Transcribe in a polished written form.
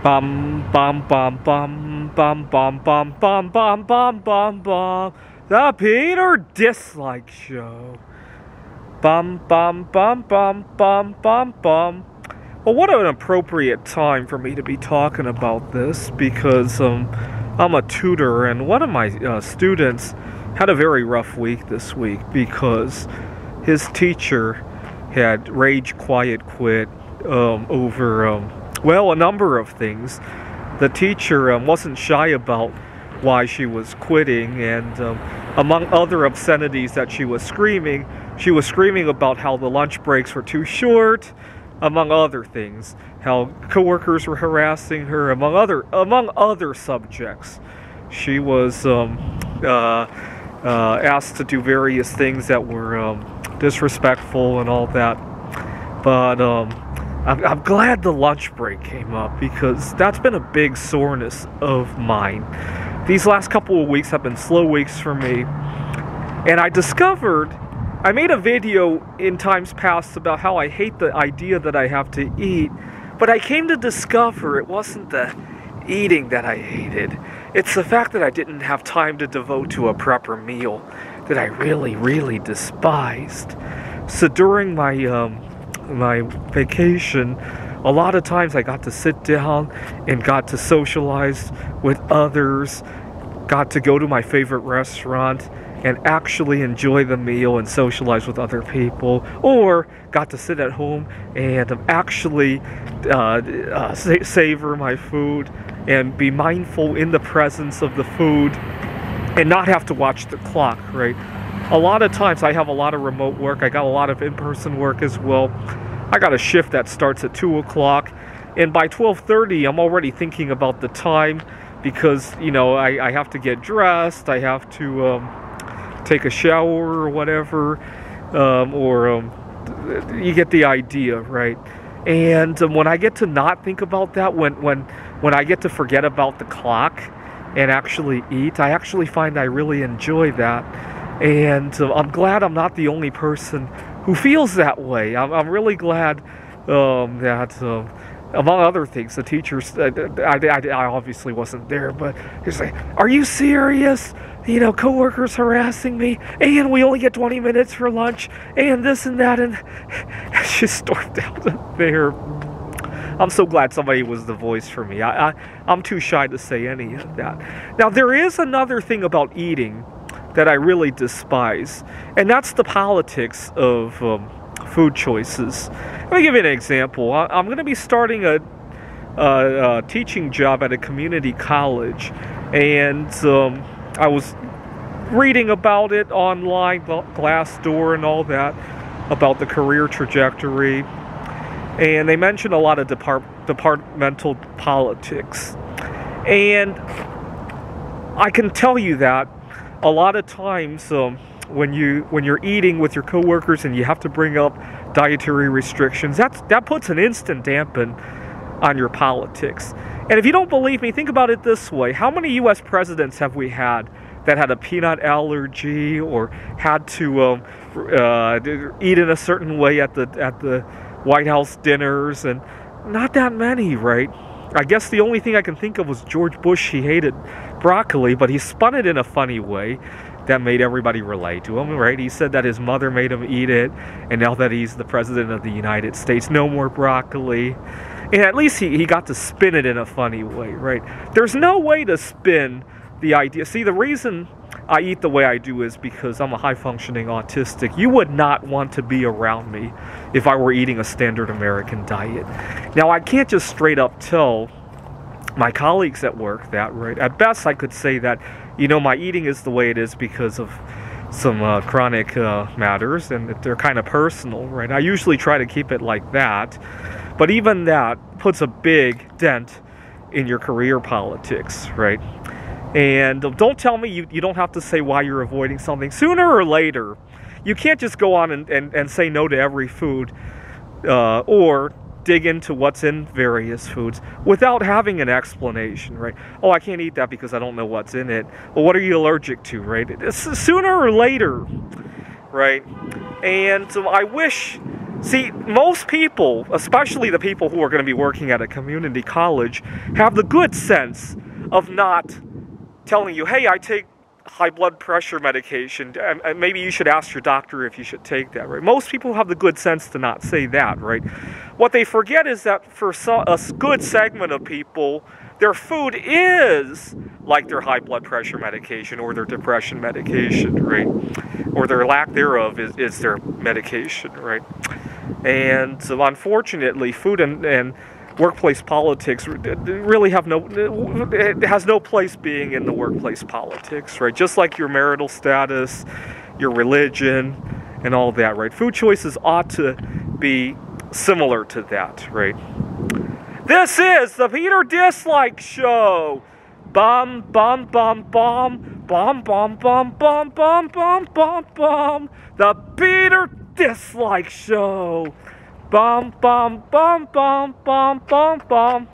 Bum bum bum bum bum bum bum bum bum bum bum bum. The Peter Dislike Show. Bum bum bum bum bum bum bum. Well, what an appropriate time for me to be talking about this, because I'm a tutor, and one of my students had a very rough week this week because his teacher had rage quiet quit over well, a number of things. The teacher wasn't shy about why she was quitting, and among other obscenities that she was screaming about how the lunch breaks were too short, among other things, how coworkers were harassing her, among other subjects. She was asked to do various things that were disrespectful and all that, but I'm glad the lunch break came up, because that's been a big soreness of mine. These last couple of weeks have been slow weeks for me, and I made a video in times past about how I hate the idea that I have to eat, but I came to discover it wasn't the eating that I hated. It's the fact that I didn't have time to devote to a proper meal that I really, really despised. So during my vacation, a lot of times I got to sit down and got to socialize with others, got to go to my favorite restaurant and actually enjoy the meal and socialize with other people, or got to sit at home and actually savor my food and be mindful in the presence of the food and not have to watch the clock, right? A lot of times I have a lot of remote work. I got a lot of in-person work as well. I got a shift that starts at 2 o'clock, and by 12:30 I'm already thinking about the time, because, you know, I have to get dressed, I have to take a shower or whatever, you get the idea, right? And when I get to not think about that, when I get to forget about the clock and actually eat, I actually find I really enjoy that. And I'm glad I'm not the only person who feels that way. I'm really glad that, among other things, the teachers, I obviously wasn't there, but he's like, "Are you serious? You know, coworkers harassing me, and we only get 20 minutes for lunch, and this and that," and she stormed out of there. I'm so glad somebody was the voice for me. I'm too shy to say any of that. Now, there is another thing about eating that I really despise, and that's the politics of food choices. Let me give you an example. I'm going to be starting a teaching job at a community college, and I was reading about it online, Glassdoor and all that, about the career trajectory, and they mentioned a lot of departmental politics. And I can tell you that a lot of times when you're eating with your coworkers and you have to bring up dietary restrictions, that puts an instant dampen on your politics. And if you don't believe me, think about it this way: how many U.S. presidents have we had that had a peanut allergy or had to eat in a certain way at the White House dinners? And not that many, right? I guess the only thing I can think of was George Bush. He hated broccoli, but he spun it in a funny way that made everybody relate to him, right? He said that his mother made him eat it, and now that he's the president of the United States, no more broccoli. And at least he got to spin it in a funny way, right? There's no way to spin the idea. See, the reason I eat the way I do is because I'm a high-functioning autistic. You would not want to be around me if I were eating a standard American diet. Now, I can't just straight up tell my colleagues at work that, right? At best, I could say that, you know, my eating is the way it is because of some chronic matters, and they're kind of personal, right? I usually try to keep it like that, but even that puts a big dent in your career politics, right? And don't tell me you don't have to say why you're avoiding something. Sooner or later, you can't just go on and say no to every food, or dig into what's in various foods without having an explanation, right? Oh, I can't eat that because I don't know what's in it. Well, what are you allergic to, right? It's sooner or later, right? And I wish See, most people, especially the people who are going to be working at a community college, have the good sense of not telling you, hey, I take high blood pressure medication, and maybe you should ask your doctor if you should take that, right? Most people have the good sense to not say that, right? What they forget is that for a good segment of people, their food is like their high blood pressure medication or their depression medication, right? Or their lack thereof is their medication, right? And so unfortunately, food and workplace politics really have it has no place being in the workplace politics, right? Just like your marital status, your religion, and all that, right? Food choices ought to be similar to that, right? This is the Peter Dislike Show. Bum, bum, bum, bum, bum, bum, bum, bum, bum, bum, bum, bum. The Peter Dislike Show. Bum, bum, bum, bum, bum, bum, bum.